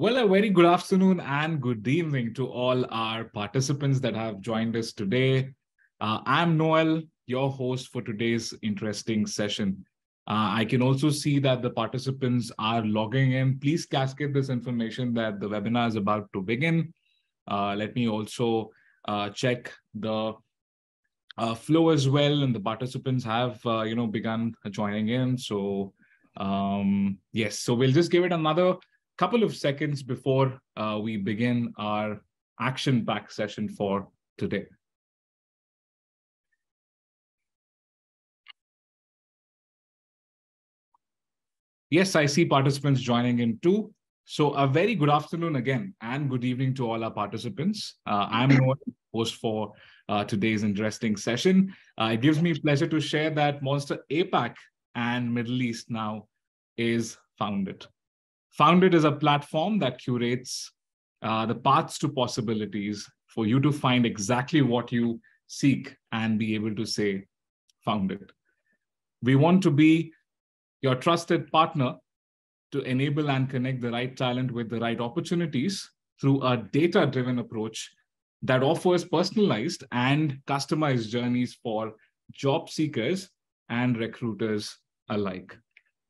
Well, a very good afternoon and good evening to all our participants that have joined us today. I'm Noel, your host for today's interesting session. I can also see that the participants are logging in. Please cascade this information that the webinar is about to begin. Let me also check the flow as well, and the participants have begun joining in. So yes, so we'll just give it another couple of seconds before we begin our action-packed session for today. Yes, I see participants joining in too. So a very good afternoon again and good evening to all our participants. I'm Noah, host for today's interesting session. It gives me pleasure to share that Monster APAC and Middle East now is founded. Founded is a platform that curates the paths to possibilities for you to find exactly what you seek and be able to say, founded. We want to be your trusted partner to enable and connect the right talent with the right opportunities through a data-driven approach that offers personalized and customized journeys for job seekers and recruiters alike.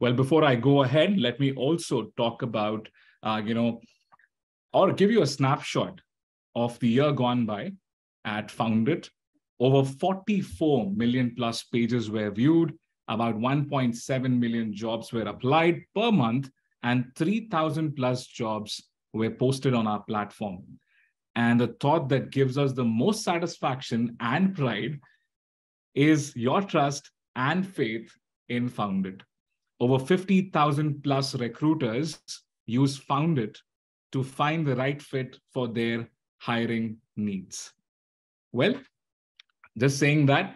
Well, before I go ahead, let me also talk about, or give you a snapshot of the year gone by at Founded. Over 44 million plus pages were viewed, about 1.7 million jobs were applied per month, and 3,000 plus jobs were posted on our platform. And the thought that gives us the most satisfaction and pride is your trust and faith in Founded. Over 50,000 plus recruiters use Founded to find the right fit for their hiring needs. Well, just saying that,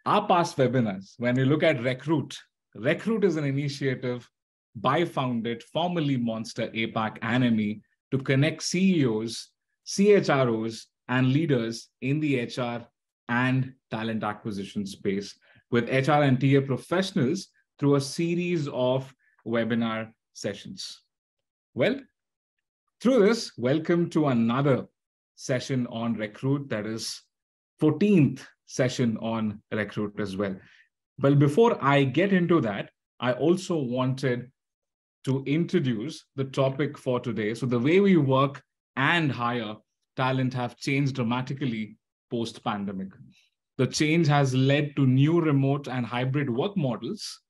our past webinars, when you look at RecRoute, RecRoute is an initiative by Founded, formerly Monster APAC and ME, to connect CEOs, CHROs, and leaders in the HR and talent acquisition space with HR and TA professionals through a series of webinar sessions. Well, through this, welcome to another session on RecRoute, that is 14th session on RecRoute as well. But before I get into that, I also wanted to introduce the topic for today. So the way we work and hire talent have changed dramatically post-pandemic. The change has led to new remote and hybrid work models,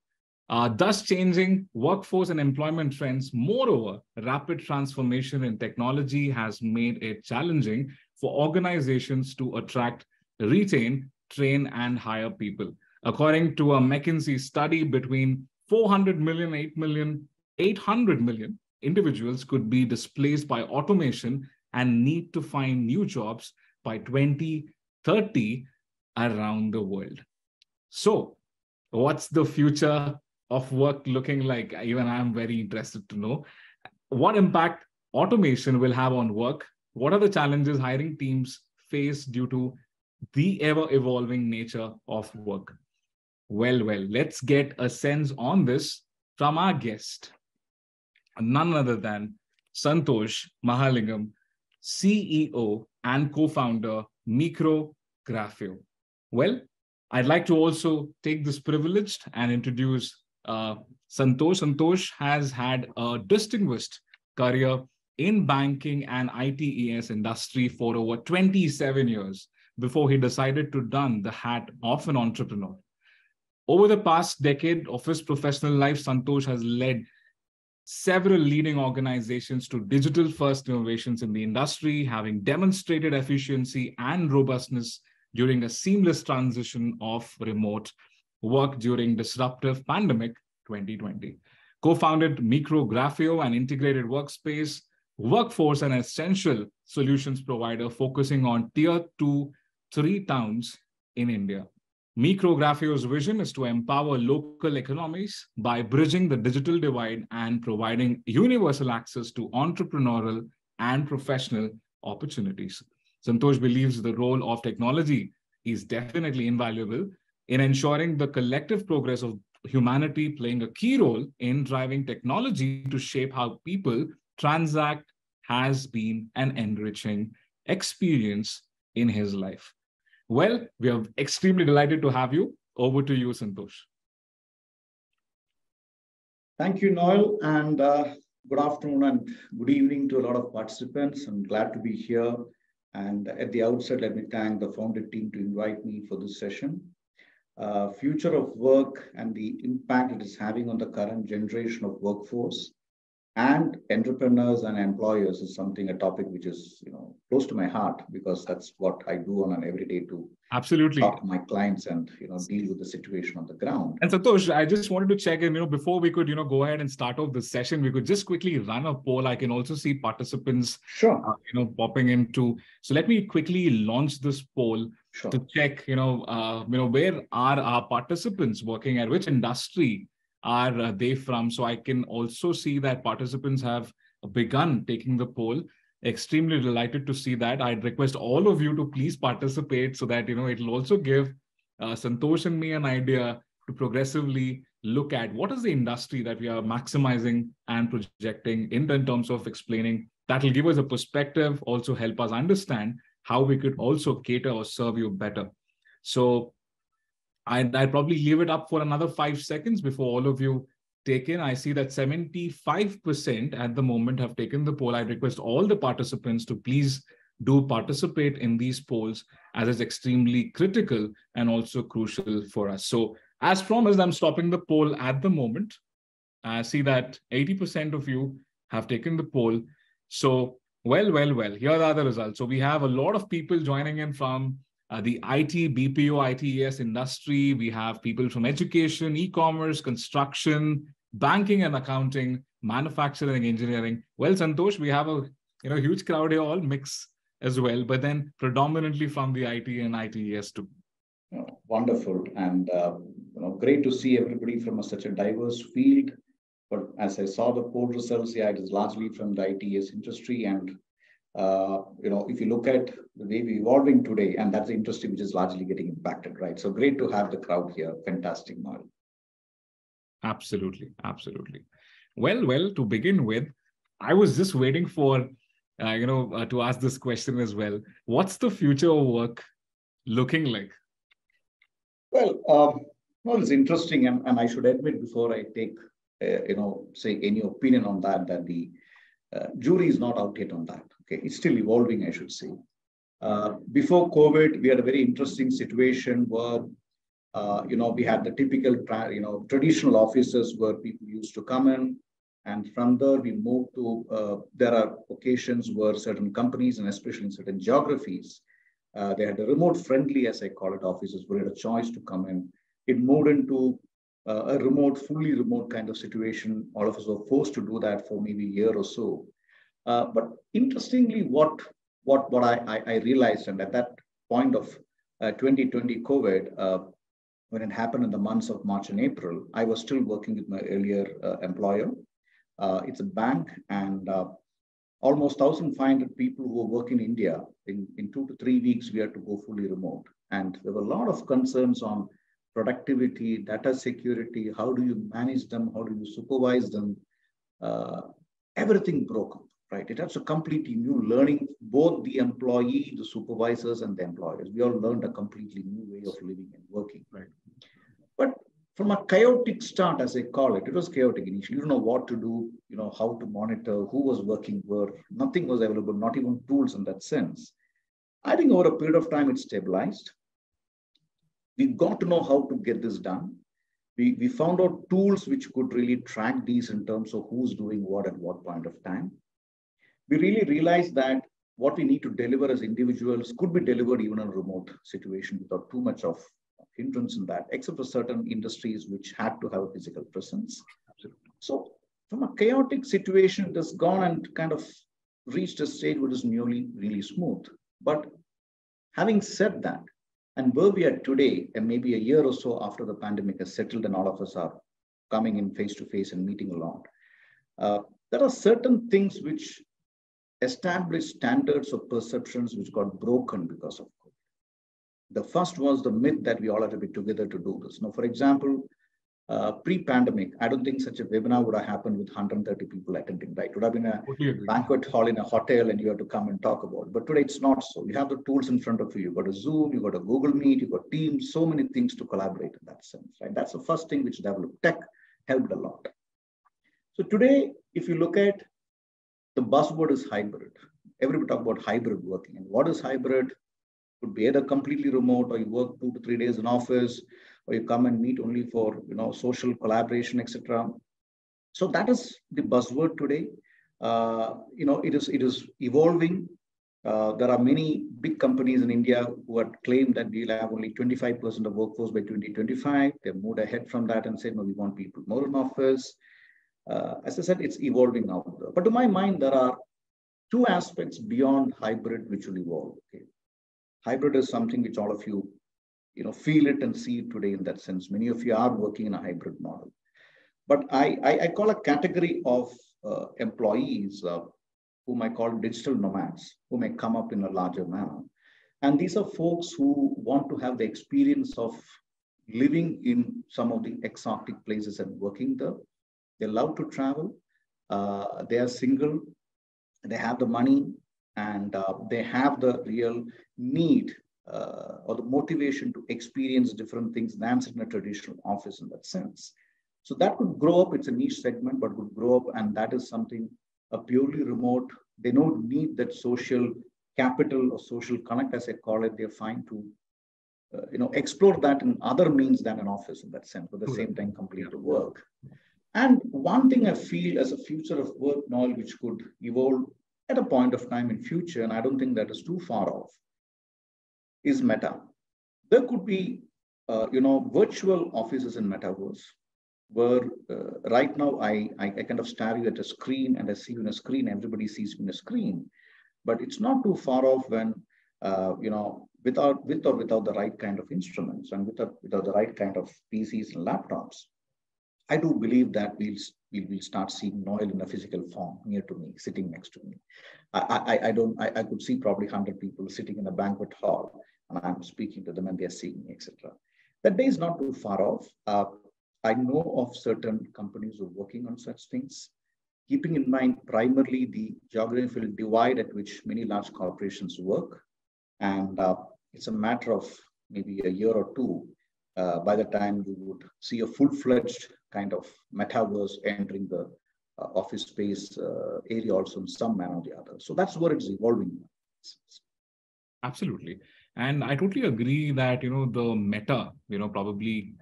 thus changing workforce and employment trends. Moreover, rapid transformation in technology has made it challenging for organizations to attract, retain, train, and hire people. According to a McKinsey study, between 400 million, 800 million individuals could be displaced by automation and need to find new jobs by 2030 around the world. So, what's the future of work looking like? Even I'm very interested to know. What impact automation will have on work? What are the challenges hiring teams face due to the ever-evolving nature of work? Well, let's get a sense on this from our guest, none other than Santhosh Mahalingam, CEO and co-founder, Mikro Grafeio. Well, I'd like to also take this privilege and introduce Santhosh. Santhosh has had a distinguished career in banking and ITES industry for over 27 years before he decided to don the hat of an entrepreneur. Over the past decade of his professional life, Santhosh has led several leading organizations to digital-first innovations in the industry, having demonstrated efficiency and robustness during a seamless transition of remote work during disruptive pandemic 2020. Co-founded Mikro Grafeio, an integrated workspace, workforce, and essential solutions provider focusing on tier 2, 3 towns in India. Mikro Grafeio's vision is to empower local economies by bridging the digital divide and providing universal access to entrepreneurial and professional opportunities. Santhosh believes the role of technology is definitely invaluable in ensuring the collective progress of humanity, playing a key role in driving technology to shape how people transact has been an enriching experience in his life. Well, we are extremely delighted to have you. Over to you, Santhosh. Thank you, Noel, and good afternoon and good evening to a lot of participants. I'm glad to be here. And at the outset, let me thank the founded team to invite me for this session. Future of work and the impact it is having on the current generation of workforce and entrepreneurs and employers is a topic which is close to my heart, because that's what I do on an everyday to absolutely talk to my clients and deal with the situation on the ground. And Santhosh, I just wanted to check in, before we could go ahead and start off this session, we could just quickly run a poll. I can also see participants sure popping into. So let me quickly launch this poll sure. to check where are our participants working at, which industry are they from? So I can also see that participants have begun taking the poll. Extremely delighted to see that. I'd request all of you to please participate so that it'll also give Santhosh and me an idea to progressively look at what is the industry that we are maximizing and projecting in terms of explaining. That will give us a perspective, also help us understand how we could also cater or serve you better. So I'd probably leave it up for another 5 seconds before all of you take in. I see that 75% at the moment have taken the poll. I request all the participants to please do participate in these polls, as it's extremely critical and also crucial for us. So as promised, I'm stopping the poll at the moment. I see that 80% of you have taken the poll. So well, here are the results. So we have a lot of people joining in from the IT, BPO, ITES industry. We have people from education, e-commerce, construction, banking and accounting, manufacturing, engineering. Well, Santhosh, we have a huge crowd here, all mix as well, but then predominantly from the IT and ITES too. Wonderful, and great to see everybody from such a diverse field. But as I saw the poll results, it is largely from the ITES industry, and if you look at the way we're evolving today, and that's the industry which is largely getting impacted, right? So great to have the crowd here. Fantastic, Mark. Absolutely. Well, to begin with, I was just waiting for, to ask this question as well. What's the future of work looking like? Well, it's interesting, and I should admit before I take, say any opinion on that the jury is not out yet on that. Okay, it's still evolving, I should say. Before COVID, we had a very interesting situation where, we had the typical, traditional offices where people used to come in, and from there we moved to, there are occasions where certain companies, and especially in certain geographies, they had the remote friendly, as I call it, offices where you had a choice to come in. It moved into a fully remote kind of situation. All of us were forced to do that for maybe a year or so. But interestingly, what I realized, and at that point of 2020 COVID, when it happened in the months of March and April, I was still working with my earlier employer. It's a bank, and almost 1,500 people who work in India. In 2 to 3 weeks, we had to go fully remote. And there were a lot of concerns on productivity, data security, how do you manage them, how do you supervise them? Everything broke up, right? It has a completely new learning, both the employee, the supervisors, and the employers. We all learned a completely new way of living and working, right? But from a chaotic start, as I call it, it was chaotic initially. You don't know what to do, how to monitor, who was working where. Nothing was available, not even tools in that sense. I think over a period of time, it stabilized. We got to know how to get this done. We found out tools which could really track these in terms of who's doing what at what point of time. We really realized that what we need to deliver as individuals could be delivered even in a remote situation without too much of hindrance in that, except for certain industries which had to have a physical presence. Absolutely. So from a chaotic situation, it has gone and kind of reached a stage which is nearly really smooth. But having said that, and where we are today, and maybe a year or so after the pandemic has settled and all of us are coming in face-to-face and meeting along, there are certain things which establish standards of perceptions which got broken because of COVID. The first was the myth that we all had to be together to do this. Now, for example, Pre-pandemic, I don't think such a webinar would have happened with 130 people attending, right? It would have been a Totally banquet hall in a hotel and you have to come and talk about it. But today it's not so. You have the tools in front of you. You've got a Zoom, you've got a Google Meet, you've got Teams, so many things to collaborate in that sense, right? That's the first thing which developed. Tech helped a lot. So today, if you look at the buzzword is hybrid. Everybody talk about hybrid working. And what is hybrid? Could be either completely remote or you work 2 to 3 days in office or you come and meet only for social collaboration, etc. So that is the buzzword today. It is evolving. There are many big companies in India who had claimed that we'll have only 25% of workforce by 2025. They've moved ahead from that and said, no, we want people more in office. As I said, it's evolving out there. But to my mind, there are two aspects beyond hybrid which will evolve. Okay? Hybrid is something which all of you, feel it and see it today in that sense. Many of you are working in a hybrid model. But I call a category of employees whom I call digital nomads, who may come up in a larger manner. And these are folks who want to have the experience of living in some of the exotic places and working there. They love to travel. They are single. They have the money. And they have the real need or the motivation to experience different things than in a traditional office in that sense. So that could grow up. It's a niche segment, but could grow up. And that is something purely remote. They don't need that social capital or social connect, as I call it. They're fine to explore that in other means than an office in that sense, but at the same time complete the work. And one thing I feel as a future of work knowledge which could evolve at a point of time in future, and I don't think that is too far off, is meta. There could be, virtual offices in metaverse, where right now I kind of stare you at a screen and I see you in a screen, everybody sees me in a screen. But it's not too far off when, without the right kind of instruments and without the right kind of PCs and laptops, I do believe that we'll start seeing Noel in a physical form near to me, sitting next to me. I could see probably 100 people sitting in a banquet hall and I'm speaking to them and they're seeing me, etc. That day is not too far off. I know of certain companies who are working on such things, keeping in mind primarily the geographical divide at which many large corporations work. And it's a matter of maybe a year or two by the time you would see a full-fledged kind of metaverse entering the office space area also in some manner or the other. So that's where it's evolving. Absolutely. And I totally agree that, the meta, probably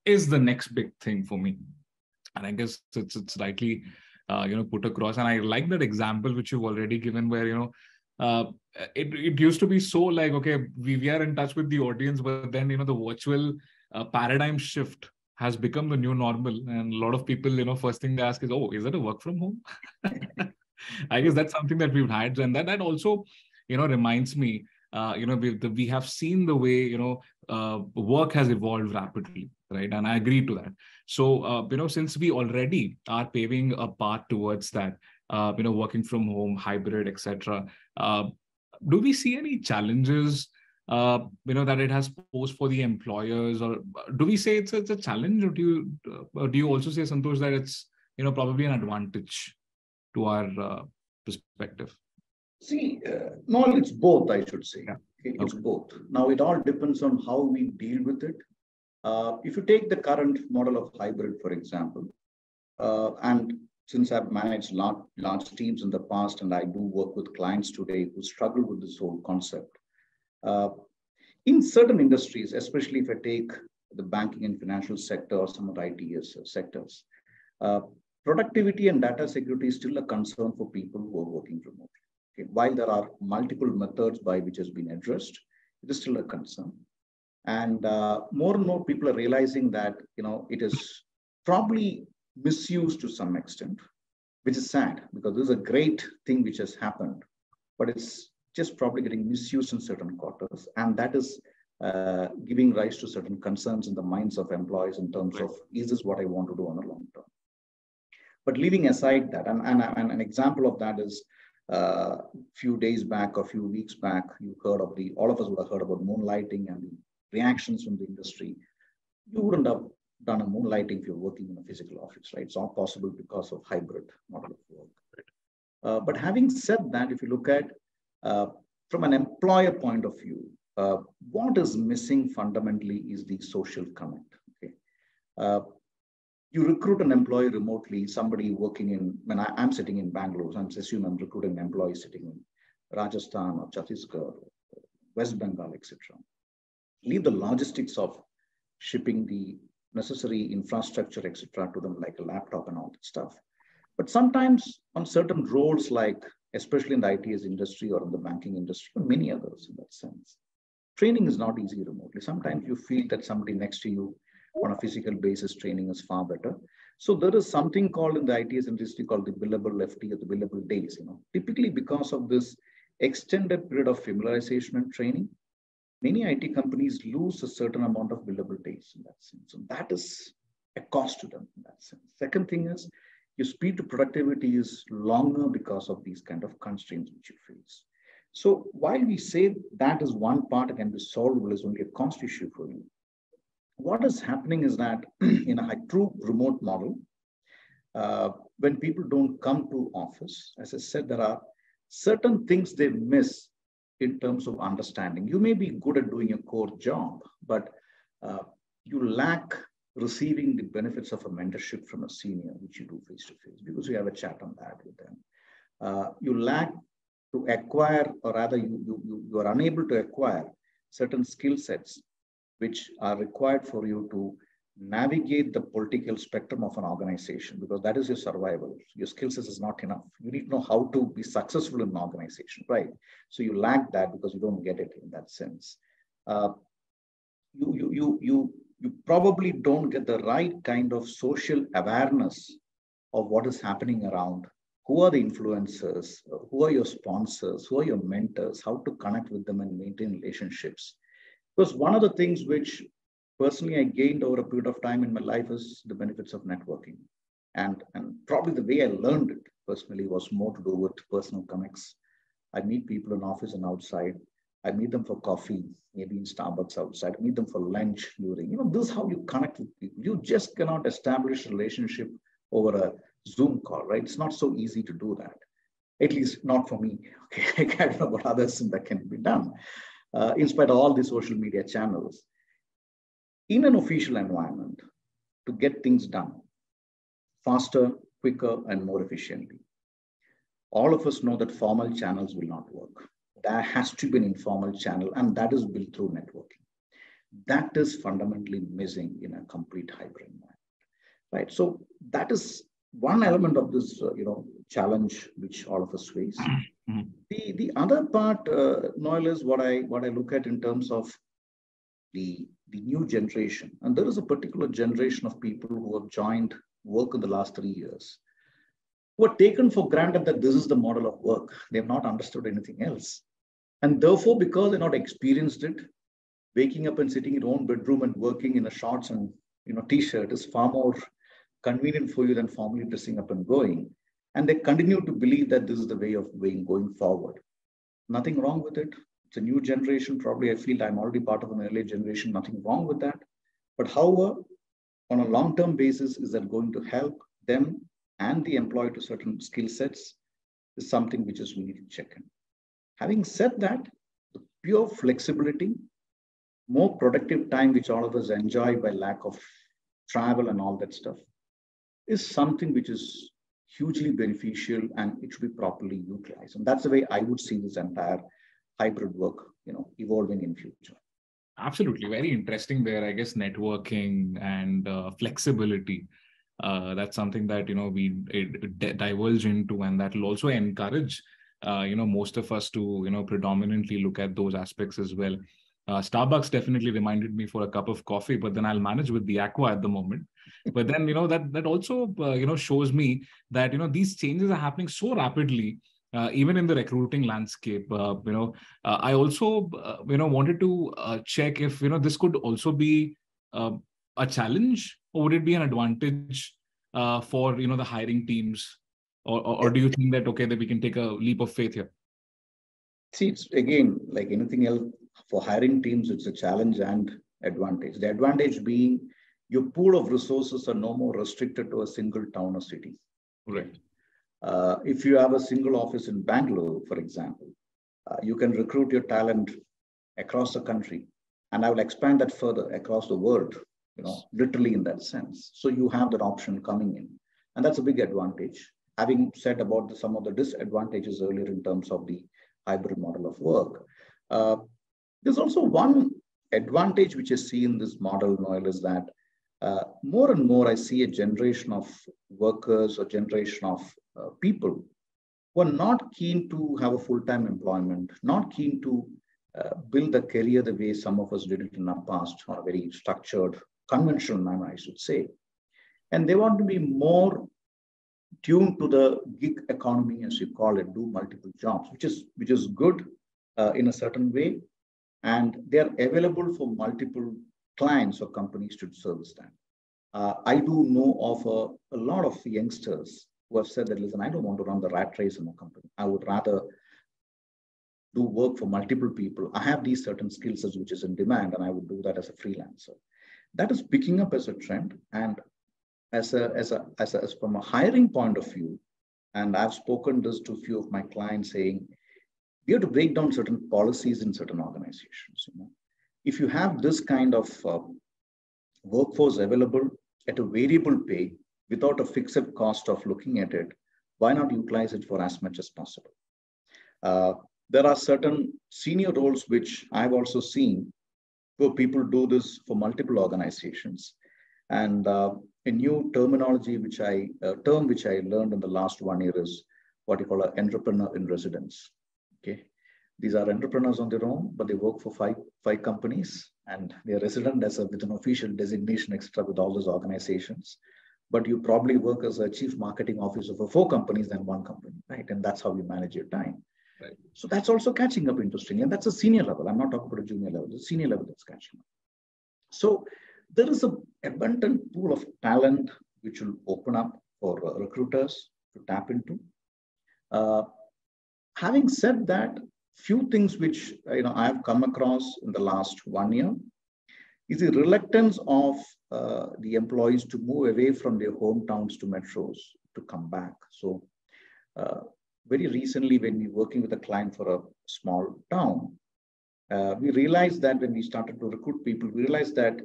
is the next big thing for me. And I guess it's rightly, put across. And I like that example which you've already given where, it used to be so like, okay, we are in touch with the audience, but then, the virtual paradigm shift has become the new normal. And a lot of people, first thing they ask is, oh, is it a work from home? I guess that's something that we've had. And that also, reminds me, we have seen the way, work has evolved rapidly, right? And I agree to that. So, since we already are paving a path towards that, working from home, hybrid, etc., do we see any challenges, that it has posed for the employers, or do we say it's a challenge, or do you also say, Santhosh, that it's probably an advantage to our perspective? See, no, it's both, I should say. Yeah. Okay, it's both. Now, it all depends on how we deal with it. If you take the current model of hybrid, for example, and since I've managed large teams in the past, and I do work with clients today who struggle with this whole concept, in certain industries, especially if I take the banking and financial sector or some of the ITS sectors, productivity and data security is still a concern for people who are working remotely. Okay. While there are multiple methods by which has been addressed, it is still a concern. And more people are realizing that it is probably misused to some extent, which is sad because this is a great thing which has happened, but it's just probably getting misused in certain quarters, and that is giving rise to certain concerns in the minds of employees in terms of, is this what I want to do on a long term? But leaving aside that, and an example of that is a few days back or a few weeks back, you heard of all of us would have heard about moonlighting and the reactions from the industry. You wouldn't have done a moonlighting if you're working in a physical office, right? It's not possible because of hybrid model of work. But having said that, if you look at from an employer point of view, what is missing fundamentally is the social connect. Okay, you recruit an employee remotely, somebody working in. When I'm sitting in Bangalore, so I'm assuming I'm recruiting an employee sitting in Rajasthan or Chhattisgarh, West Bengal, etc. Leave the logistics of shipping the necessary infrastructure, etc., to them, like a laptop and all that stuff. But sometimes on certain roles, like especially in the ITS industry or in the banking industry, or many others in that sense, training is not easy remotely. Sometimes you feel that somebody next to you on a physical basis training is far better. So there is something called in the ITS industry called the billable FT or the billable days. Typically because of this extended period of familiarization and training, many IT companies lose a certain amount of billable days in that sense. So that is a cost to them in that sense. Second thing is, your speed to productivity is longer because of these kind of constraints which you face. So while we say that is one part that can be solvable, is only a cost issue for you. What is happening is that in a true remote model, when people don't come to office, as I said, there are certain things they miss in terms of understanding. You may be good at doing a core job, but you lack receiving the benefits of a mentorship from a senior, which you do face to face, because you have a chat on that with them. You lack to acquire, or rather you are unable to acquire certain skill sets which are required for you to navigate the political spectrum of an organization, because that is your survival. Your skill set is not enough. You need to know how to be successful in an organization, right? So you lack that because you don't get it in that sense. You probably don't get the right kind of social awareness of what is happening around. Who are the influencers? Who are your sponsors? Who are your mentors? How to connect with them and maintain relationships? Because one of the things which personally I gained over a period of time in my life is the benefits of networking. And probably the way I learned it personally was more to do with personal connects. I meet people in office and outside. I meet them for coffee, maybe in Starbucks outside. I meet them for lunch during. This is how you connect with people. You just cannot establish a relationship over a Zoom call, right? It's not so easy to do that. At least not for me. Okay, I can't know about others that can be done. In spite of all the social media channels. In an official environment, to get things done faster, quicker, and more efficiently. All of us know that formal channels will not work. There has to be an informal channel, and that is built through networking. That is fundamentally missing in a complete hybrid environment, right? So that is one element of this, challenge which all of us face. Mm-hmm. The other part, Noel, is what I look at in terms of the new generation. And there is a particular generation of people who have joined work in the last 3 years, who are taken for granted that this is the model of work. They have not understood anything else. And therefore, because they're not experienced it, waking up and sitting in your own bedroom and working in a shorts and t-shirt is far more convenient for you than formally dressing up and going. And they continue to believe that this is the way of going forward. Nothing wrong with it. It's a new generation. Probably I feel I'm already part of an early generation. Nothing wrong with that. But however, on a long-term basis, is that going to help them and the employee to certain skill sets is something which is we need to check in. Having said that, the pure flexibility, more productive time, which all of us enjoy by lack of travel and all that stuff, is something which is hugely beneficial and it should be properly utilized. And that's the way I would see this entire hybrid work, evolving in future. Absolutely. Very interesting there. I guess networking and flexibility. That's something that, we diverge into, and that will also encourage, most of us to, predominantly look at those aspects as well. Starbucks definitely reminded me for a cup of coffee, but then I'll manage with the aqua at the moment. But then, that also, shows me that, these changes are happening so rapidly, even in the recruiting landscape. I also, wanted to check if, this could also be a challenge, or would it be an advantage for, the hiring teams? Or do you think that, okay, that we can take a leap of faith here? See, it's again, like anything else, for hiring teams, it's a challenge and advantage. The advantage being your pool of resources are no more restricted to a single town or city. Right. If you have a single office in Bangalore, for example, you can recruit your talent across the country. And I will expand that further across the world, literally in that sense. So you have that option coming in. And that's a big advantage. Having said about some of the disadvantages earlier in terms of the hybrid model of work, there's also one advantage which I see in this model, Noel, is that more and more I see a generation of workers or generation of people who are not keen to have a full-time employment, not keen to build a career the way some of us did it in our past, on a very structured, conventional manner, I should say. And they want to be more tuned to the gig economy, as you call it, do multiple jobs, which is good in a certain way. And they're available for multiple clients or companies to service that. I do know of a lot of youngsters who have said that, listen, I don't want to run the rat race in a company. I would rather do work for multiple people. I have these certain skill sets which is in demand, and I would do that as a freelancer. That is picking up as a trend. And as from a hiring point of view, and I've spoken this to a few of my clients saying, we have to break down certain policies in certain organizations. If you have this kind of workforce available at a variable pay without a fixed cost of looking at it, why not utilize it for as much as possible? There are certain senior roles which I've also seen where people do this for multiple organizations. And a new terminology term which I learned in the last 1 year is what you call an entrepreneur in residence. Okay, these are entrepreneurs on their own, but they work for five companies, and they are resident with an official designation, etc., with all those organizations. But you probably work as a chief marketing officer for 4 companies than 1 company, right? And that's how you manage your time. Right. So that's also catching up interestingly, and that's a senior level. I'm not talking about a junior level; the senior level that's catching up. So there is an abundant pool of talent which will open up for recruiters to tap into. Having said that, few things which I've come across in the last 1 year is the reluctance of the employees to move away from their hometowns to metros to come back. So very recently, when we were working with a client for a small town, we realized that when we started to recruit people, we realized that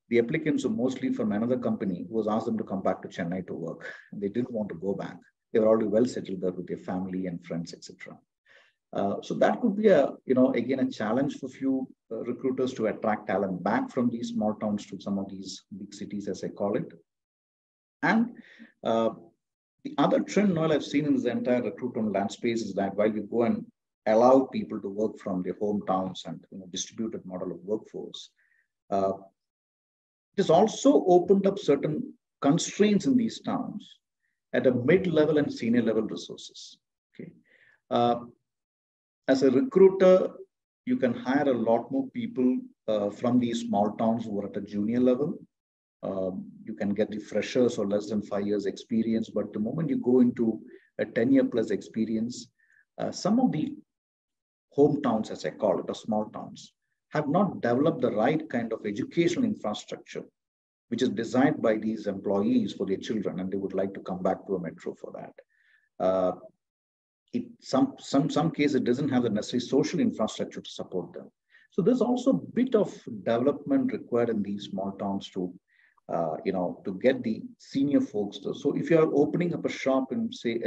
the applicants were mostly from another company who was asked them to come back to Chennai to work. And they didn't want to go back. They were already well settled there with their family and friends, etc. So that could be again, a challenge for few recruiters to attract talent back from these small towns to some of these big cities, as I call it. And the other trend, Noel, I've seen in this entire recruitment landscape is that while we go and allow people to work from their hometowns and distributed model of workforce, it has also opened up certain constraints in these towns at a mid-level and senior level resources. Okay. As a recruiter, you can hire a lot more people from these small towns who are at a junior level. You can get the freshers or less than 5 years experience, but the moment you go into a 10-year plus experience, some of the hometowns, as I call it, or small towns, have not developed the right kind of educational infrastructure, which is designed by these employees for their children, and they would like to come back to a metro for that. Some cases, it doesn't have the necessary social infrastructure to support them. So there's also a bit of development required in these small towns to get the senior folks there. So if you are opening up a shop in, say,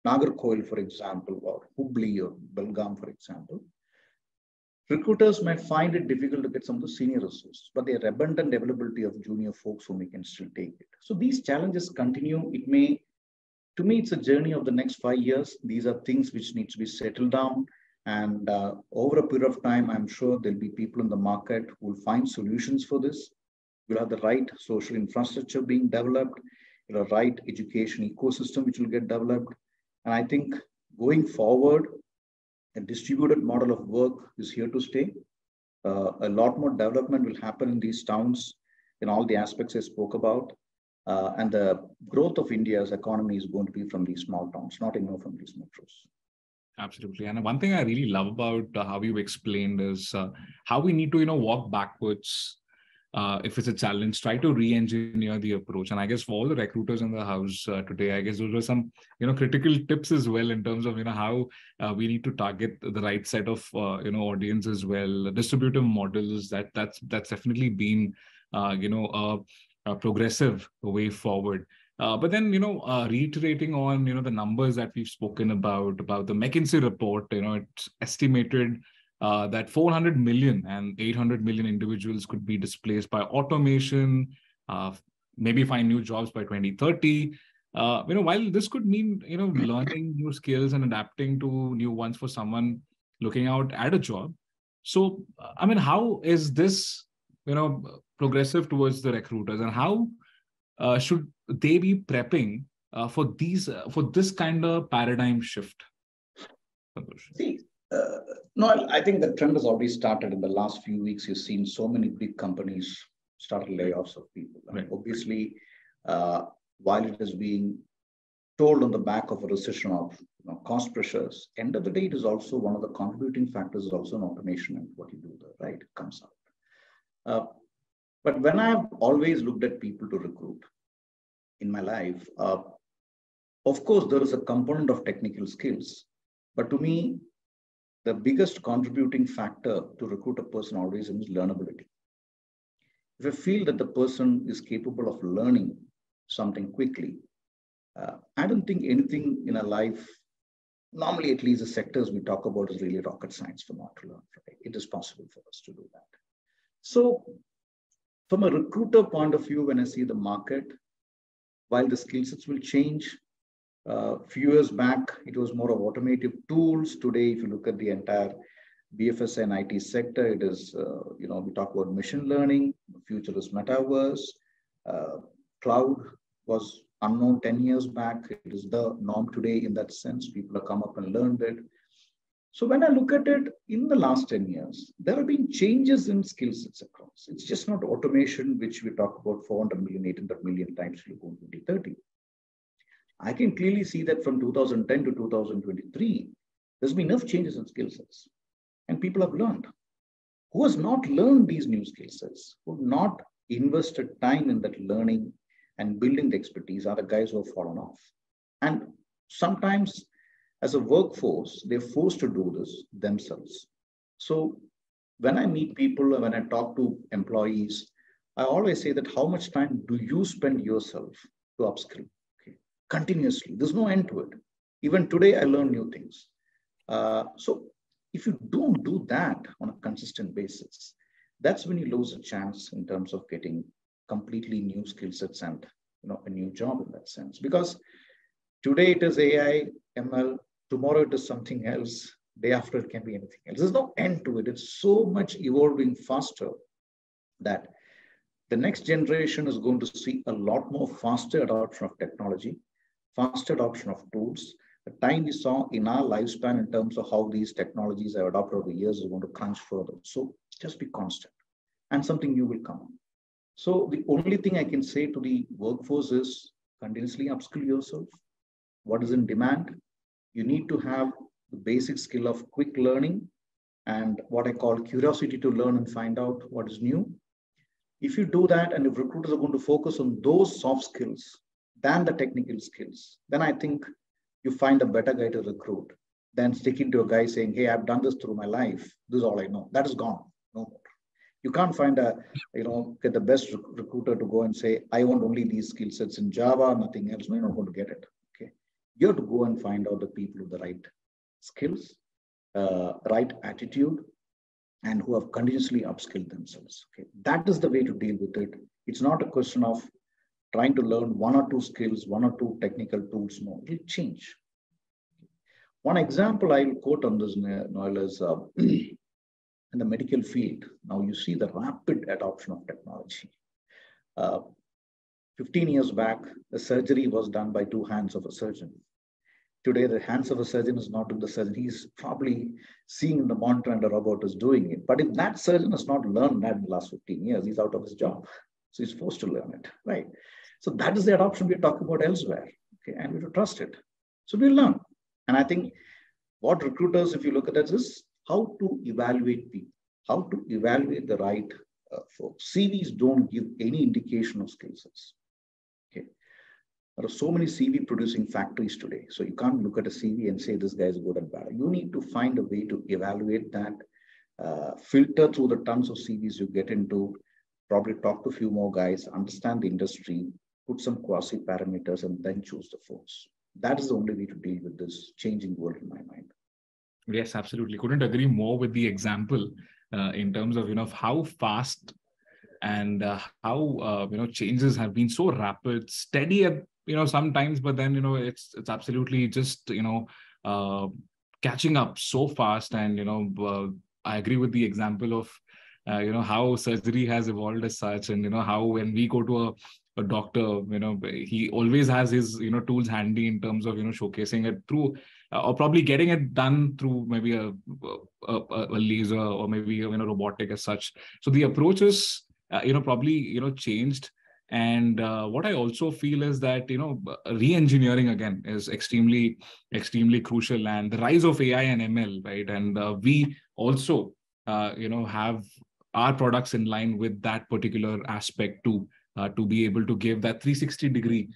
Nagarkoil, for example, or Hubli or Belgaum, for example, recruiters might find it difficult to get some of the senior resources, but there are abundant availability of junior folks whom we can still take it. So these challenges continue. To me, it's a journey of the next 5 years. These are things which need to be settled down. And over a period of time, I'm sure there'll be people in the market who will find solutions for this. We'll have the right social infrastructure being developed, the right education ecosystem which will get developed. And I think going forward, a distributed model of work is here to stay. A lot more development will happen in these towns in all the aspects I spoke about. And the growth of India's economy is going to be from these small towns, not anymore from these metros. Absolutely. And one thing I really love about how you explained is how we need to, walk backwards if it's a challenge, try to re-engineer the approach. And I guess for all the recruiters in the house today, I guess those were some, critical tips as well in terms of, how we need to target the right set of, audience as well. Distributive models, that's definitely been, a progressive way forward. But then, reiterating on, the numbers that we've spoken about the McKinsey report, it's estimated that 400 million and 800 million individuals could be displaced by automation, maybe find new jobs by 2030. While this could mean, learning new skills and adapting to new ones for someone looking out at a job. So, how is this, progressive towards the recruiters, and how should they be prepping for this kind of paradigm shift? See, no, I think the trend has already started in the last few weeks. You've seen so many big companies start layoffs of people. Right. Obviously, while it is being told on the back of a recession of cost pressures, end of the day, it is also one of the contributing factors is also an automation and what you do there, right? It comes out. But when I've always looked at people to recruit in my life, of course, there is a component of technical skills. But to me, the biggest contributing factor to recruit a person always is learnability. If I feel that the person is capable of learning something quickly, I don't think anything in a life, normally at least the sectors we talk about is really rocket science for not to learn. Right? It is possible for us to do that. So from a recruiter point of view, when I see the market, while the skill sets will change, few years back, it was more of automative tools. Today, if you look at the entire BFSI and IT sector, it is, we talk about machine learning, the future is metaverse. Cloud was unknown 10 years back. It is the norm today in that sense. People have come up and learned it. So when I look at it in the last 10 years, there have been changes in skill sets across. It's just not automation, which we talk about 400 million, 800 million times to go in 2030. I can clearly see that from 2010 to 2023, there's been enough changes in skill sets. And people have learned. Who has not learned these new skill sets, who have not invested time in that learning and building the expertise are the guys who have fallen off. And sometimes as a workforce, they're forced to do this themselves. So when I meet people, when I talk to employees, I always say that how much time do you spend yourself to upskill? Continuously. There's no end to it. Even today, I learn new things. So if you don't do that on a consistent basis, that's when you lose a chance in terms of getting completely new skill sets and a new job in that sense. Because today it is AI, ML, tomorrow it is something else, day after it can be anything else. There's no end to it. It's so much evolving faster that the next generation is going to see a lot more faster adoption of technology, faster adoption of tools. The time we saw in our lifespan in terms of how these technologies have adopted over the years is going to crunch further. So just be constant and something new will come. So the only thing I can say to the workforce is continuously upskill yourself. What is in demand? You need to have the basic skill of quick learning and what I call curiosity to learn and find out what is new. If you do that, and if recruiters are going to focus on those soft skills than the technical skills, then I think you find a better guy to recruit than sticking to a guy saying, hey, I've done this through my life. This is all I know. That is gone. No more. You can't find get the best recruiter to go and say, I want only these skill sets in Java, nothing else. No, you're not going to get it. Okay. You have to go and find out the people with the right skills, right attitude, and who have continuously upskilled themselves. Okay. That is the way to deal with it. It's not a question of trying to learn one or two skills, one or two technical tools more. It will change. One example I will quote on this, Noel, is in the medical field. Now you see the rapid adoption of technology. 15 years back, the surgery was done by two hands of a surgeon. Today, the hands of a surgeon is not doing the surgery. He's probably seeing the monitor and the robot is doing it. But if that surgeon has not learned that in the last 15 years, he's out of his job. So he's forced to learn it, right? So that is the adoption we're talking about elsewhere, okay? And we have to trust it. So we'll learn. And I think what recruiters, if you look at it, is how to evaluate people, how to evaluate the right folks. CVs don't give any indication of skill sets. Okay. There are so many CV producing factories today. So you can't look at a CV and say this guy is good and bad. You need to find a way to evaluate that, filter through the tons of CVs you get into, probably talk to a few more guys, understand the industry, put some quasi parameters, and then choose the folks. That is the only way to deal with this changing world in my mind. Yes, absolutely. Couldn't agree more with the example in terms of, how fast and how, changes have been so rapid, steady at, sometimes, but then, it's absolutely just, catching up so fast. And, I agree with the example of, how surgery has evolved as such, and, how when we go to a doctor, he always has his, tools handy in terms of, showcasing it through or probably getting it done through maybe a laser or maybe, robotic as such. So the approaches, probably, changed. And what I also feel is that, re-engineering again is extremely, extremely crucial, and the rise of AI and ML, right? And we also, have our products in line with that particular aspect too, to be able to give that 360-degree,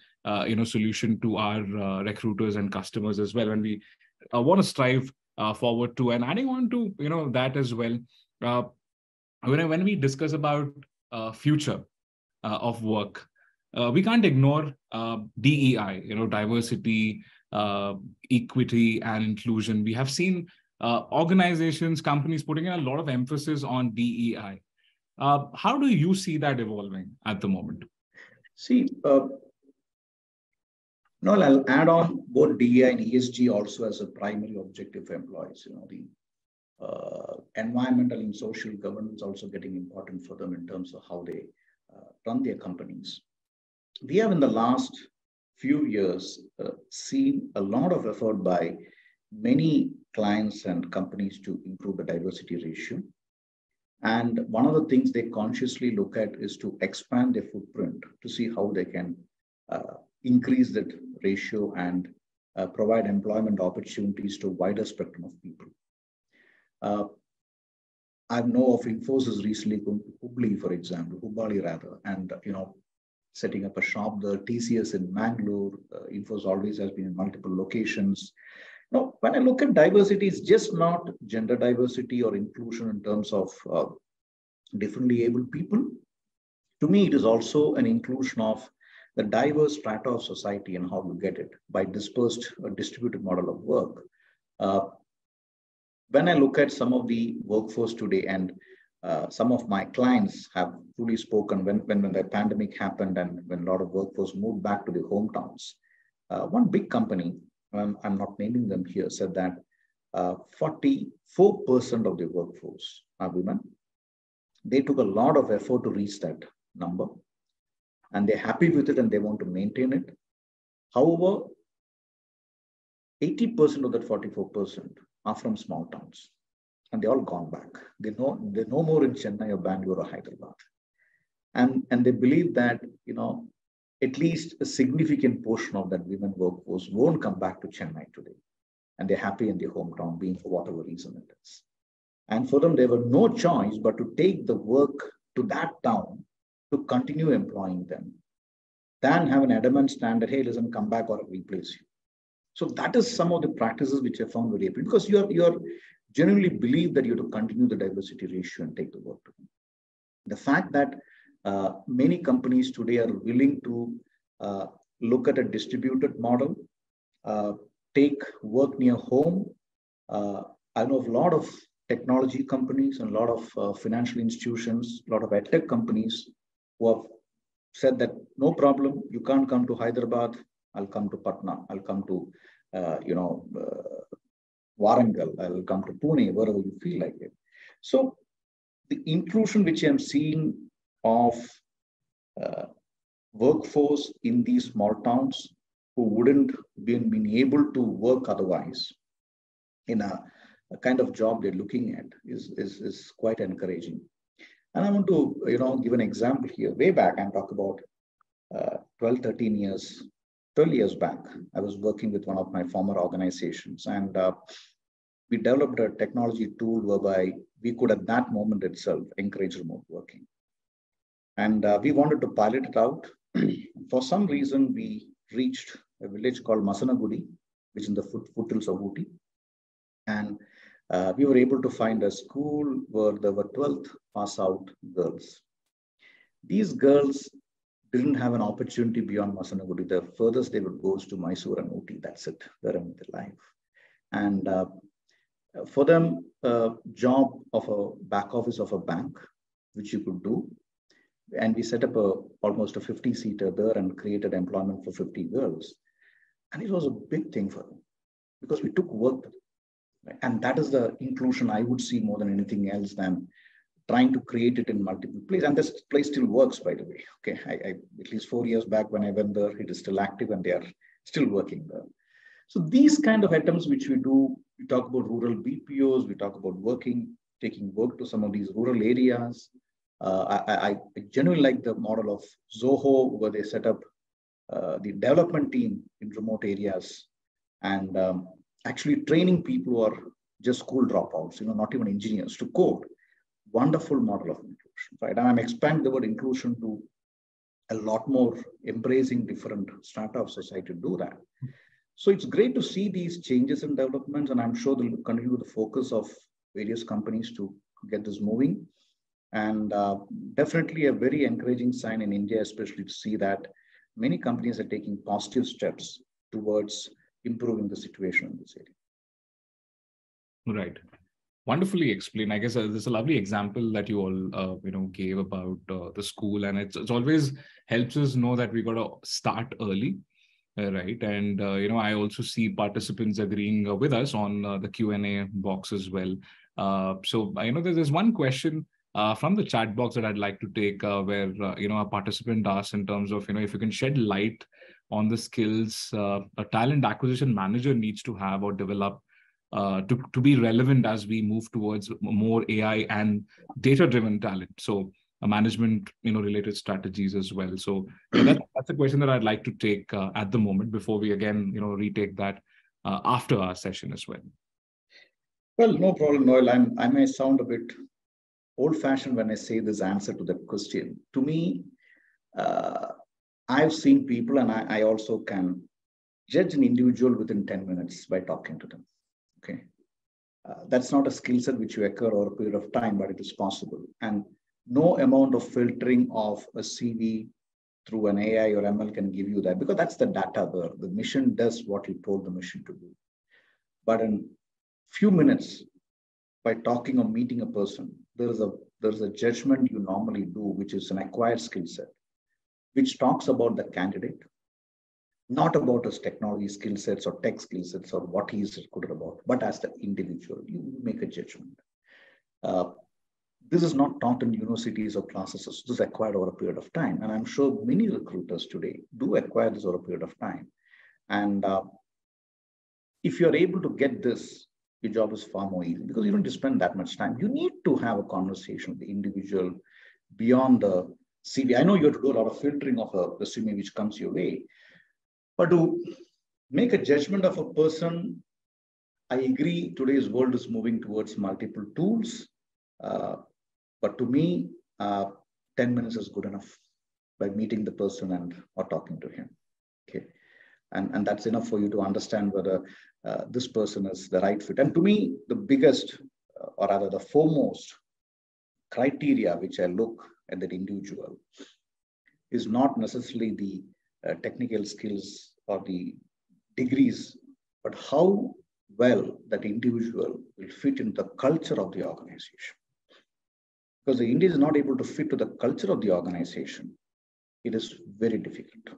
solution to our recruiters and customers as well. And we want to strive forward to, and adding on to, that as well. When we discuss about future of work, we can't ignore DEI, diversity, equity, and inclusion. We have seen organizations, companies putting in a lot of emphasis on DEI. How do you see that evolving at the moment? See, no, I'll add on both DEI and ESG also as a primary objective for employees. The environmental and social governance also getting important for them in terms of how they run their companies. We have in the last few years seen a lot of effort by many clients and companies to improve the diversity ratio. And one of the things they consciously look at is to expand their footprint to see how they can increase that ratio and provide employment opportunities to a wider spectrum of people. I know of Infosys recently going to Hubli, for example, Hubali rather, and setting up a shop there. TCS in Mangalore. Infosys always has been in multiple locations. Now, when I look at diversity, it's just not gender diversity or inclusion in terms of differently abled people. To me, it is also an inclusion of the diverse strata of society and how you get it by dispersed or distributed model of work. When I look at some of the workforce today, and some of my clients have truly spoken when the pandemic happened and when a lot of workforce moved back to their hometowns. One big company, I'm not naming them here, said that 44% of the workforce are women. They took a lot of effort to reach that number, and they're happy with it and they want to maintain it. However, 80% of that 44% are from small towns, and they all gone back. They're no more in Chennai or Bangalore or Hyderabad. And they believe that, at least a significant portion of that women workforce won't come back to Chennai today. And they're happy in their hometown, being for whatever reason it is. And for them, there was no choice but to take the work to that town to continue employing them, than have an adamant stand that, hey, listen, come back or I'll replace you. So that is some of the practices which I found very appealing, because you are genuinely believe that you have to continue the diversity ratio and take the work to them. The fact that many companies today are willing to look at a distributed model, take work near home. I know of a lot of technology companies and a lot of financial institutions, a lot of edtech companies who have said that no problem, you can't come to Hyderabad, I'll come to Patna, I'll come to Warangal, I'll come to Pune, wherever you feel like it. So the inclusion which I'm seeing of workforce in these small towns who wouldn't been able to work otherwise in a kind of job they're looking at is quite encouraging. And I want to give an example here. Way back, I'm talking about 12 years back, I was working with one of my former organizations, and we developed a technology tool whereby we could at that moment itself encourage remote working. And we wanted to pilot it out. For some reason, we reached a village called Masanagudi, which is in the foothills of Ooty. And we were able to find a school where there were 12th pass out girls. These girls didn't have an opportunity beyond Masanagudi. The furthest they would go is to Mysore and Ooty. That's it. They're in their life. And for them, a job of a back office of a bank, which you could do. And we set up almost a 50-seater there and created employment for 50 girls. And it was a big thing for them because we took work. Right? And that is the inclusion I would see more than anything else than trying to create it in multiple places. And this place still works, by the way. Okay, I at least 4 years back when I went there, it is still active and they are still working there. So these kind of attempts which we do, we talk about rural BPOs, we talk about taking work to some of these rural areas. I genuinely like the model of Zoho, where they set up the development team in remote areas and actually training people who are just school dropouts, not even engineers, to code. Wonderful model of inclusion, right? And I'm expanding the word inclusion to a lot more, embracing different strata of society to do that. So it's great to see these changes and developments, and I'm sure they'll continue the focus of various companies to get this moving. And definitely a very encouraging sign in India, especially to see that many companies are taking positive steps towards improving the situation in this area. Right. Wonderfully explained. I guess there's a lovely example that you all, gave about the school, and it's always helps us know that we got to start early. Right. And, I also see participants agreeing with us on the Q&A box as well. So, there's one question from the chat box that I'd like to take where, a participant asked in terms of, if you can shed light on the skills a talent acquisition manager needs to have or develop to be relevant as we move towards more AI and data-driven talent. So management, related strategies as well. So that's a question that I'd like to take at the moment before we again, retake that after our session as well. Well, no problem, Noel. I may sound a bit old-fashioned when I say this answer to that question. To me, I've seen people, and I also can judge an individual within 10 minutes by talking to them. Okay, that's not a skill set which you acquire over a period of time, but it is possible. And no amount of filtering of a CV through an AI or ML can give you that, because that's the data there. The mission does what you told the mission to do. But in few minutes, by talking or meeting a person, there's a judgment you normally do, which is an acquired skill set, which talks about the candidate, not about his technology skill sets or tech skill sets or what he is good about, but as the individual, you make a judgment. This is not taught in universities or classes. This is acquired over a period of time. And I'm sure many recruiters today do acquire this over a period of time. And if you're able to get this, your job is far more easy because you don't spend that much time. You need to have a conversation with the individual beyond the CV. I know you have to do a lot of filtering of a resume which comes your way, but to make a judgment of a person, I agree today's world is moving towards multiple tools. But to me, 10 minutes is good enough by meeting the person or talking to him. Okay. And that's enough for you to understand whether this person is the right fit. And to me, the biggest, or rather the foremost criteria which I look at that individual is not necessarily the technical skills or the degrees, but how well that individual will fit in the culture of the organization. Because the India is not able to fit to the culture of the organization, it is very difficult.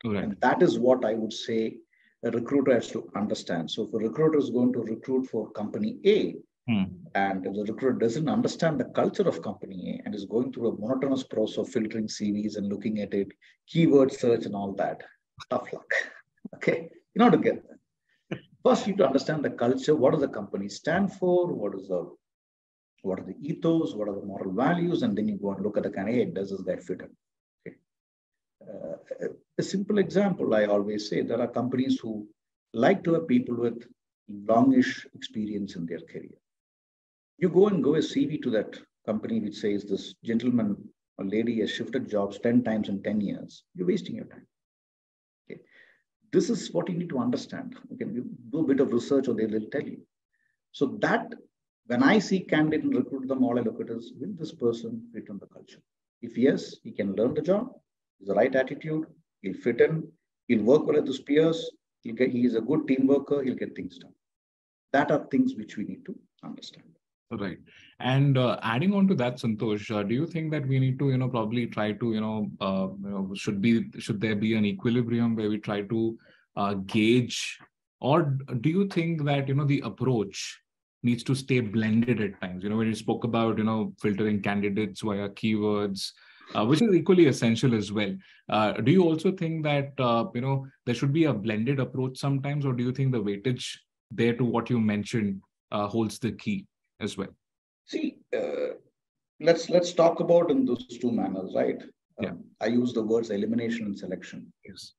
Right. And that is what I would say a recruiter has to understand. So if a recruiter is going to recruit for company A, and if the recruiter doesn't understand the culture of company A and is going through a monotonous process of filtering CVs and looking at it, keyword search and all that, tough luck. Okay, you know how to get that. First, you need to understand the culture. What does the company stand for? What are the ethos? What are the moral values? And then you go and look at the candidate. Does this guy fit in? Okay. A simple example, I always say, there are companies who like to have people with longish experience in their career. You go a CV to that company which says this gentleman a lady has shifted jobs 10 times in 10 years, you're wasting your time. Okay. This is what you need to understand. Okay. You do a bit of research or they'll tell you. So that when I see candidate and recruit them, all I look at is, will this person fit in the culture? If yes, he can learn the job, he's the right attitude, he'll fit in, he'll work well with his peers, he is a good team worker, he'll get things done. That are things which we need to understand. Right. And adding on to that, Santhosh, do you think that we need to, probably try to, should there be an equilibrium where we try to gauge, or do you think that, the approach needs to stay blended at times? When you spoke about, filtering candidates via keywords, which is equally essential as well. Do you also think that, there should be a blended approach sometimes, or do you think the weightage there to what you mentioned holds the key as well? See, let's talk about in those two manners, right? Yeah. I use the words elimination and selection. Yes.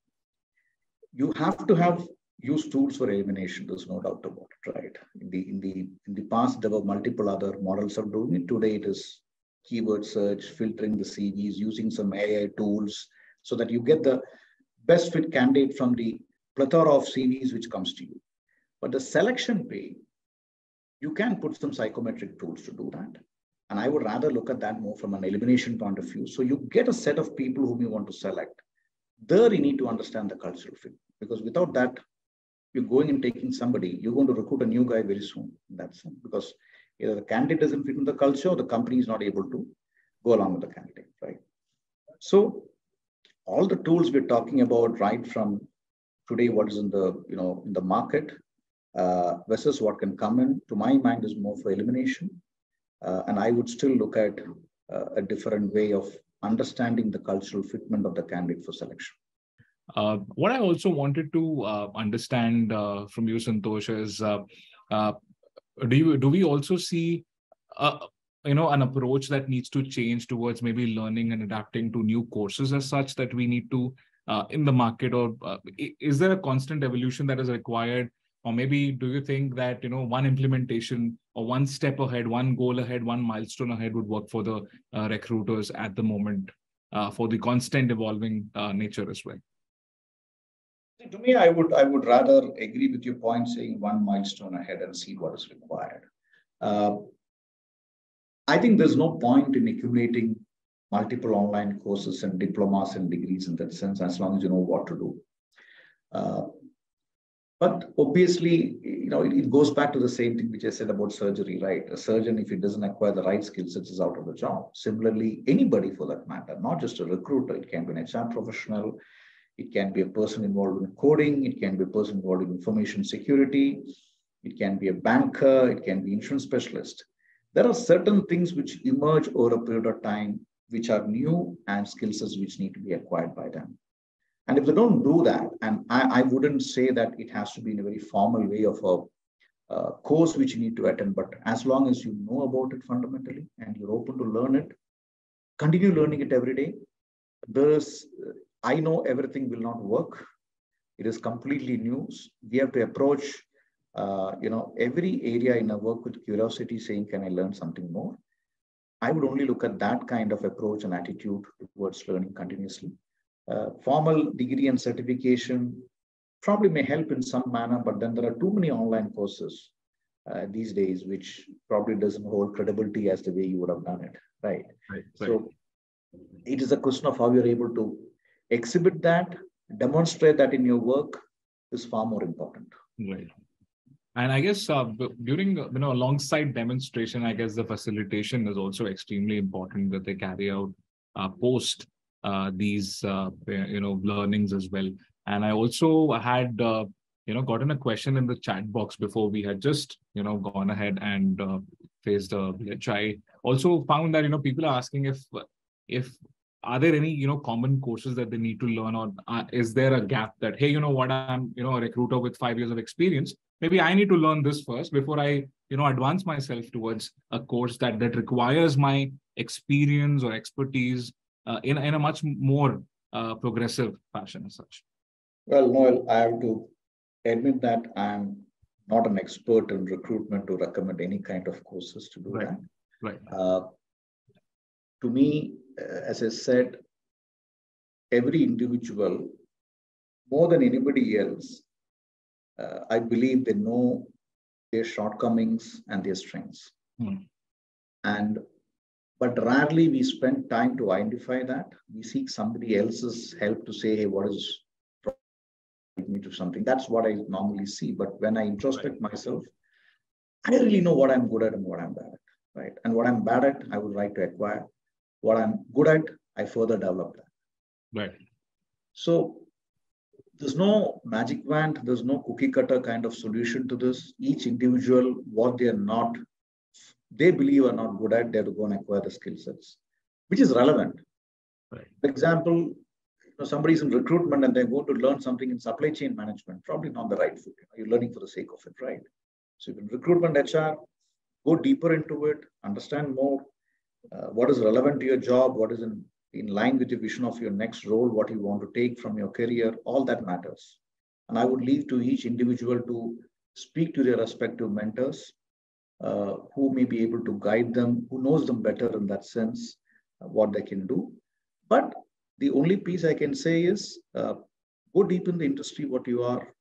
You have to use tools for elimination. There's no doubt about it, right? In the past, there were multiple other models of doing it. Today, it is keyword search, filtering the CVs, using some AI tools, so that you get the best fit candidate from the plethora of CVs which comes to you. But the selection pay, you can put some psychometric tools to do that. And I would rather look at that more from an elimination point of view. So you get a set of people whom you want to select. There you need to understand the cultural fit, because without that, you're going and taking somebody, you're going to recruit a new guy very soon. That's because either the candidate doesn't fit in the culture or the company is not able to go along with the candidate, right? So all the tools we're talking about, right from today, what is in the, in the market, versus what can come in, to my mind, is more for elimination. And I would still look at a different way of understanding the cultural fitment of the candidate for selection. What I also wanted to understand from you, Santhosh, is do we also see an approach that needs to change towards maybe learning and adapting to new courses as such that we need to in the market, or is there a constant evolution that is required? Or maybe do you think that, one implementation or one step ahead, one goal ahead, one milestone ahead would work for the recruiters at the moment for the constant evolving nature as well? To me, I would rather agree with your point, saying one milestone ahead and see what is required. I think there's no point in accumulating multiple online courses and diplomas and degrees in that sense, as long as you know what to do. But obviously, it goes back to the same thing which I said about surgery, right? A surgeon, if he doesn't acquire the right skill sets, is out of the job. Similarly, anybody for that matter, not just a recruiter, it can be an HR professional, it can be a person involved in coding, it can be a person involved in information security, it can be a banker, it can be insurance specialist. There are certain things which emerge over a period of time, which are new, and skill sets which need to be acquired by them. And if they don't do that, and I wouldn't say that it has to be in a very formal way of a course which you need to attend, but as long as you know about it fundamentally and you're open to learn it, continue learning it every day. I know everything will not work. It is completely new. We have to approach, every area in our work with curiosity, saying, can I learn something more? I would only look at that kind of approach and attitude towards learning continuously. Formal degree and certification probably may help in some manner, but then there are too many online courses these days, which probably doesn't hold credibility as the way you would have done it, right? Right. So it is a question of how you're able to exhibit that, demonstrate that in your work is far more important. Right. And I guess during, alongside demonstration, I guess the facilitation is also extremely important, that they carry out post these, learnings as well. And I also had, gotten a question in the chat box before we had just, gone ahead and faced a glitch. I also found that, people are asking if are there any, common courses that they need to learn, or is there a gap that, hey, I'm, a recruiter with 5 years of experience. Maybe I need to learn this first before I, advance myself towards a course that requires my experience or expertise in a much more progressive fashion as such. Well, Noel, I have to admit that I'm not an expert in recruitment to recommend any kind of courses to do that. Right. To me, as I said, every individual, more than anybody else, I believe they know their shortcomings and their strengths. But rarely we spend time to identify that. We seek somebody else's help to say, hey, what is me to something? That's what I normally see. But when I introspect myself, I really know what I'm good at and what I'm bad at, right? And what I'm bad at, I would like to acquire. What I'm good at, I further develop that. Right. So there's no magic wand. There's no cookie cutter kind of solution to this. Each individual, what they believe are not good at, they have to go and acquire the skill sets, which is relevant. Right. For example, somebody's in recruitment and they're going to learn something in supply chain management, probably not the right fit. You're learning for the sake of it, right? So in recruitment HR, go deeper into it, understand more what is relevant to your job, what is in line with the vision of your next role, what you want to take from your career, all that matters. And I would leave to each individual to speak to their respective mentors who may be able to guide them, who knows them better in that sense, what they can do. But the only piece I can say is go deep in the industry, what you are,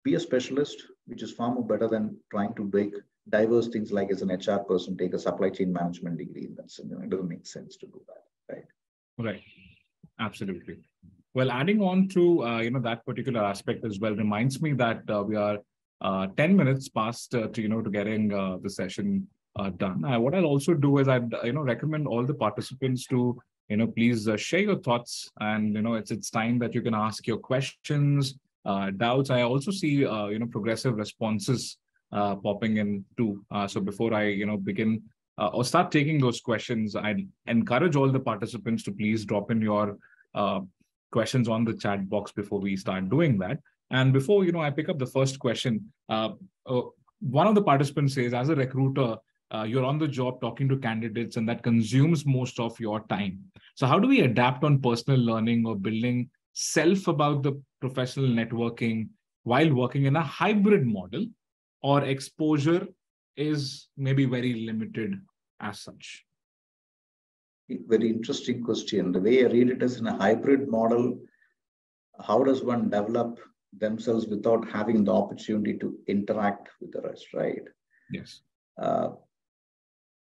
be a specialist, which is far more better than trying to make diverse things like as an HR person, take a supply chain management degree. That's, it doesn't make sense to do that, right? Right. Absolutely. Well, adding on to, that particular aspect as well reminds me that we are 10 minutes past to getting the session done. What I'll also do is I'd recommend all the participants to please share your thoughts, and it's time that you can ask your questions, doubts. I also see progressive responses popping in too. So before I begin or start taking those questions, I encourage all the participants to please drop in your questions on the chat box before we start doing that. And before I pick up the first question, one of the participants says, as a recruiter, you're on the job talking to candidates, and that consumes most of your time. So how do we adapt on personal learning or building self about the professional networking while working in a hybrid model, or exposure is maybe very limited as such? Very interesting question. The way I read it is, in a hybrid model, how does one develop themselves without having the opportunity to interact with the rest, right? Yes.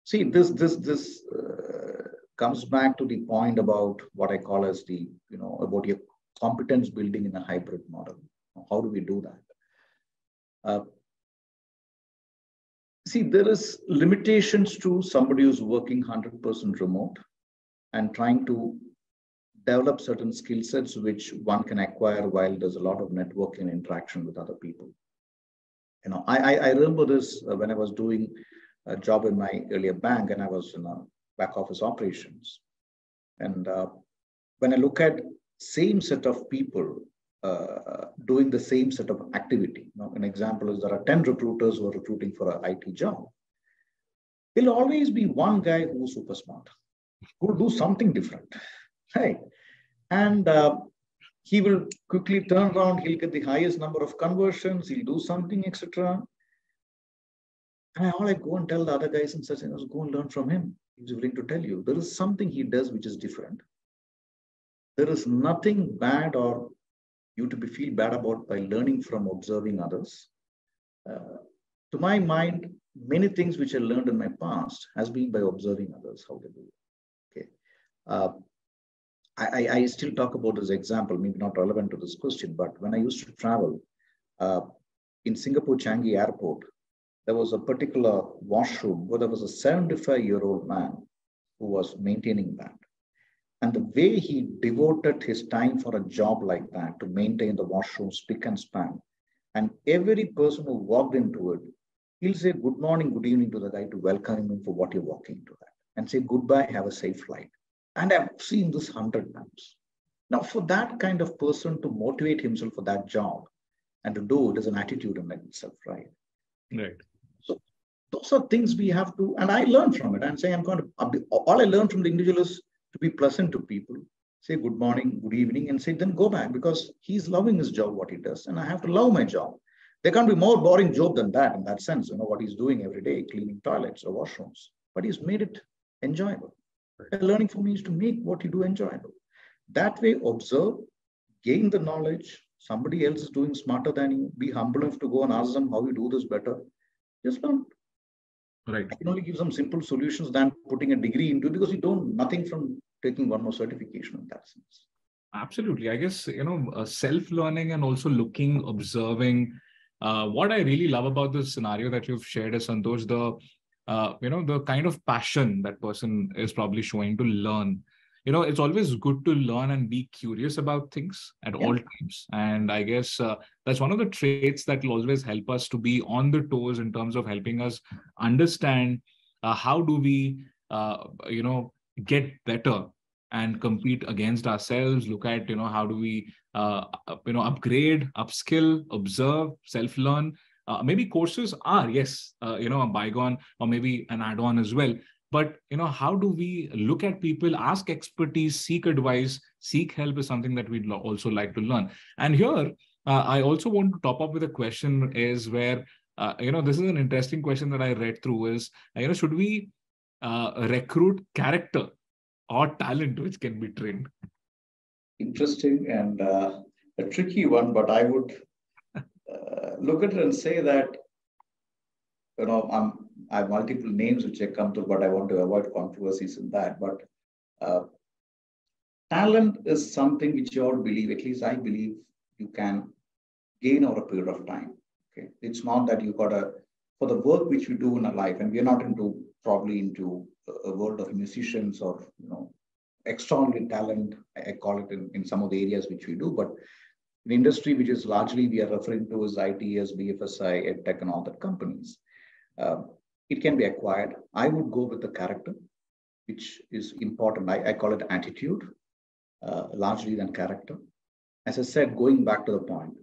See, this comes back to the point about what I call as about your competence building in a hybrid model. How do we do that? See, there is limitations to somebody who's working 100% remote and trying to develop certain skill sets which one can acquire while there's a lot of networking and interaction with other people. I remember this when I was doing a job in my earlier bank, and I was in back office operations. And when I look at same set of people doing the same set of activity, an example is there are 10 recruiters who are recruiting for an IT job. There'll always be one guy who's super smart, who will do something different, right? And he will quickly turn around, he'll get the highest number of conversions, he'll do something, etc. And all I go and tell the other guys and such, go and learn from him. He's willing to tell you. There is something he does which is different. There is nothing bad or you to feel bad about by learning from observing others. To my mind, many things which I learned in my past has been by observing others, how they do it. Okay. I still talk about this example, maybe not relevant to this question, but when I used to travel in Singapore Changi Airport, there was a particular washroom where there was a 75-year-old man who was maintaining that. And the way he devoted his time for a job like that to maintain the washroom spick and span, and every person who walked into it, he'll say good morning, good evening to the guy to welcome him for what you're walking into that, and say goodbye, have a safe flight. And I've seen this 100 times. Now, for that kind of person to motivate himself for that job and to do it is an attitude in itself, right? Right. So those are things we have to, and I learn from it. I'm saying all I learn from the individual is to be pleasant to people, say good morning, good evening, and say then go back, because he's loving his job, what he does, and I have to love my job. There can't be more boring job than that in that sense, what he's doing every day, cleaning toilets or washrooms, but he's made it enjoyable. Learning for me is to make what you do enjoyable. That way, observe, gain the knowledge. Somebody else is doing smarter than you. Be humble enough to go and ask them how you do this better. Just learn. Right. I can only give some simple solutions than putting a degree into it, because you don't nothing from taking one more certification in that sense. Absolutely. I guess, self-learning and also looking, observing. What I really love about this scenario that you've shared is, Santhosh, the kind of passion that person is probably showing to learn. It's always good to learn and be curious about things at all times. And I guess that's one of the traits that will always help us to be on the toes in terms of helping us understand how do we, get better and compete against ourselves. Look at, how do we, upgrade, upskill, observe, self-learn. Maybe courses are, yes, a bygone or maybe an add-on as well. But, how do we look at people, ask expertise, seek advice, seek help is something that we'd also like to learn. And here, I also want to top up with a question is where, this is an interesting question that I read through is, should we recruit character or talent which can be trained? Interesting and a tricky one, but I would look at it and say that, I have multiple names which I come to, but I want to avoid controversies in that. But talent is something which you all believe, at least I believe, you can gain over a period of time. Okay, it's not that you got for the work which we do in our life, and we're not probably into a world of musicians or extraordinary talent, I call it in some of the areas which we do, but the industry which is largely we are referring to as ITS, BFSI, EdTech, and all that companies. It can be acquired. I would go with the character, which is important. I call it attitude, largely than character. As I said, going back to the point,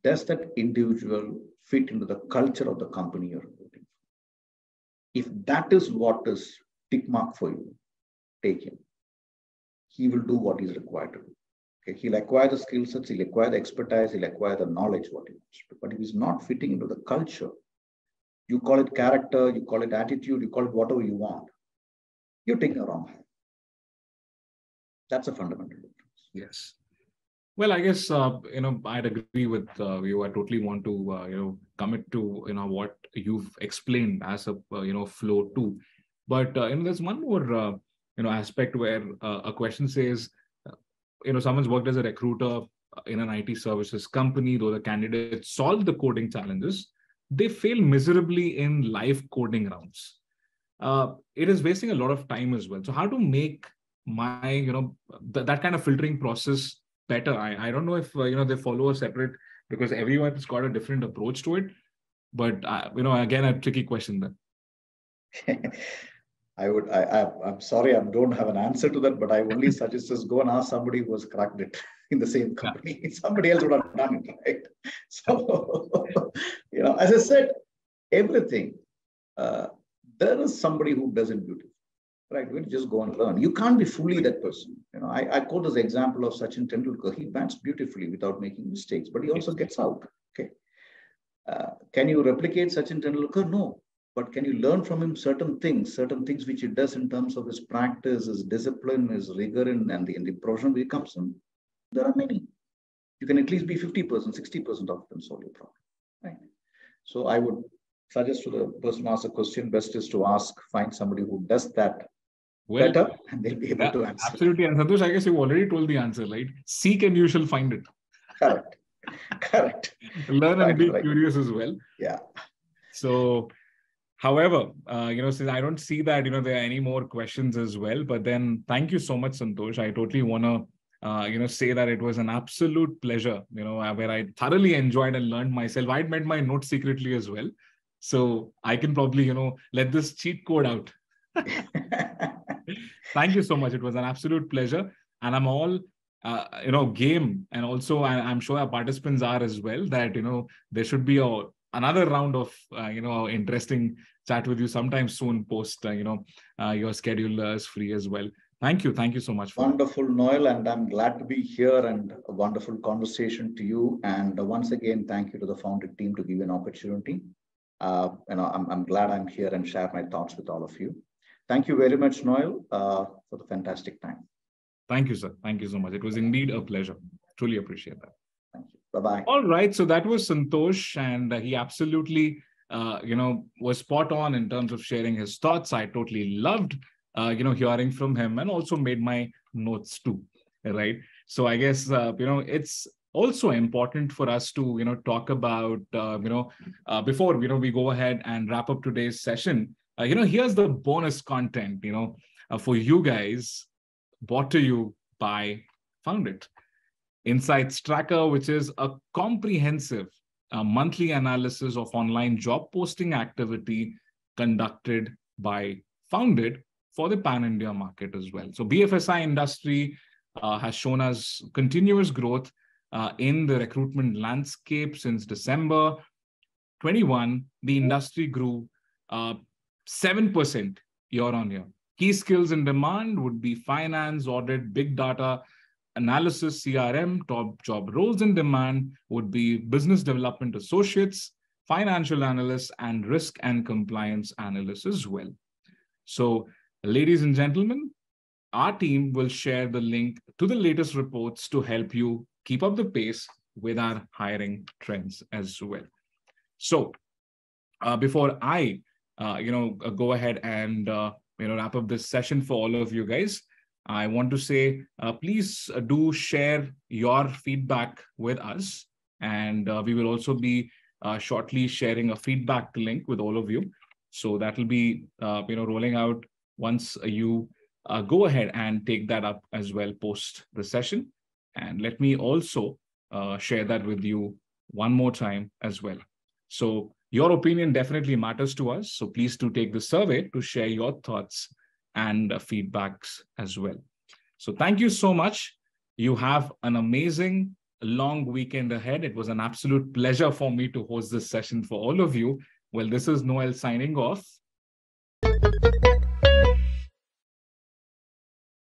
does that individual fit into the culture of the company you're recruiting? If that is what is tick mark for you, take him. He will do what is required to do. Okay, he'll acquire the skill sets, he'll acquire the expertise, he'll acquire the knowledge, what he wants to do. But if he's not fitting into the culture, you call it character, you call it attitude, you call it whatever you want, you're taking a wrong hand. That's a fundamental difference. Yes. Well, I guess, I'd agree with you. I totally want to, commit to, what you've explained as a, flow too. But, there's one more, aspect where a question says, someone's worked as a recruiter in an IT services company, though the candidates solve the coding challenges, they fail miserably in live coding rounds. It is wasting a lot of time as well. So how to make my, that kind of filtering process better? I don't know if, they follow a separate, because everyone's got a different approach to it. But, again, a tricky question then. I'm sorry, I don't have an answer to that, but I only suggest us go and ask somebody who has cracked it in the same company. Yeah. Somebody else would have done it, right? So, as I said, everything, there is somebody who does it beautifully, right? We just go and learn. You can't be fully that person. I quote this example of Sachin Tendulkar. He bats beautifully without making mistakes, but he also gets out. Okay. Can you replicate Sachin Tendulkar? No. But can you learn from him certain things which he does in terms of his practice, his discipline, his rigor, and the profession he comes in? There are many. You can at least be 50%, 60% of them solve your problem. Right? So I would suggest to the person who asks a question, best is to find somebody who does that better, and they'll be able to answer. Absolutely. And Santhosh, I guess you've already told the answer, right? Seek and you shall find it. Correct. Learn and be curious as well. Yeah. So, however, since I don't see that, there are any more questions as well, but then thank you so much, Santhosh. I totally want to, say that it was an absolute pleasure, where I thoroughly enjoyed and learned myself. I'd made my notes secretly as well. So I can probably, let this cheat code out. Thank you so much. It was an absolute pleasure. And I'm all, game. And also, I'm sure our participants are as well, that, there should be another round of, interesting chat with you sometime soon post, your schedule is free as well. Thank you. Thank you so much. Wonderful, Noel. And I'm glad to be here, and a wonderful conversation to you. And once again, thank you to the founded team to give you an opportunity. I'm glad I'm here and share my thoughts with all of you. Thank you very much, Noel, for the fantastic time. Thank you, sir. Thank you so much. It was indeed a pleasure. Truly appreciate that. Thank you. Bye-bye. All right. So that was Santhosh, and he absolutely, was spot on in terms of sharing his thoughts. I totally loved, hearing from him, and also made my notes too. Right. So I guess, it's also important for us to, talk about, before, we go ahead and wrap up today's session. Here's the bonus content, for you guys, brought to you by Foundit. Insights Tracker, which is a comprehensive monthly analysis of online job posting activity conducted by Foundit for the pan-India market as well. So BFSI industry has shown us continuous growth in the recruitment landscape since December 21. The industry grew 7% year on year. Key skills in demand would be finance, audit, big data, analysis, CRM. Top job roles in demand would be business development associates, financial analysts, and risk and compliance analysts as well. So, ladies and gentlemen, our team will share the link to the latest reports to help you keep up the pace with our hiring trends as well. So, before I, go ahead and wrap up this session for all of you guys, I want to say, please do share your feedback with us. And we will also be shortly sharing a feedback link with all of you. So that will be, rolling out once you go ahead and take that up as well post the session. And let me also share that with you one more time as well. So your opinion definitely matters to us. So please do take the survey to share your thoughts and feedbacks as well. So thank you so much. You have an amazing long weekend ahead. It was an absolute pleasure for me to host this session for all of you. Well, this is Noel signing off.